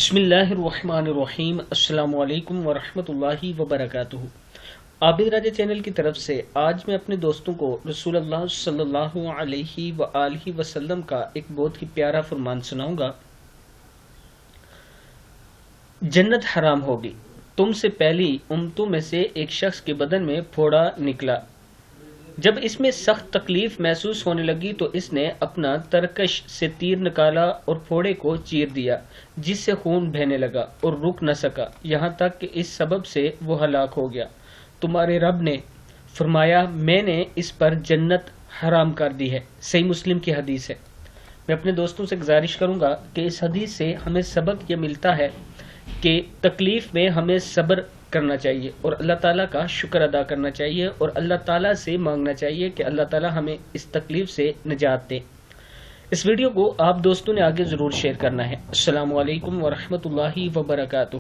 بسم اللہ الرحمن الرحیم۔ السلام علیکم ورحمۃ اللہ وبرکاتہ۔ عابد راجہ چینل کی طرف سے آج میں اپنے دوستوں کو رسول اللہ صلی اللہ علیہ وآلہ وسلم کا ایک بہت ہی پیارا فرمان سناؤں گا۔ جنت حرام ہوگی، تم سے پہلی امتوں میں سے ایک شخص کے بدن میں پھوڑا نکلا، جب اس میں سخت تکلیف محسوس ہونے لگی تو اس نے اپنا ترکش سے تیر نکالا اور پھوڑے کو چیر دیا، جس سے خون بہنے لگا اور رک نہ سکا، یہاں تک کہ اس سبب سے وہ ہلاک ہو گیا۔ تمہارے رب نے فرمایا، میں نے اس پر جنت حرام کر دی ہے۔ صحیح مسلم کی حدیث ہے۔ میں اپنے دوستوں سے گزارش کروں گا کہ اس حدیث سے ہمیں سبق یہ ملتا ہے کہ تکلیف میں ہمیں صبر کرنا چاہیے اور اللہ تعالیٰ کا شکر ادا کرنا چاہیے اور اللہ تعالیٰ سے مانگنا چاہیے کہ اللہ تعالیٰ ہمیں اس تکلیف سے نجات دے۔ اس ویڈیو کو آپ دوستوں نے آگے ضرور شیئر کرنا ہے۔ السلام علیکم ورحمۃ اللہ وبرکاتہ۔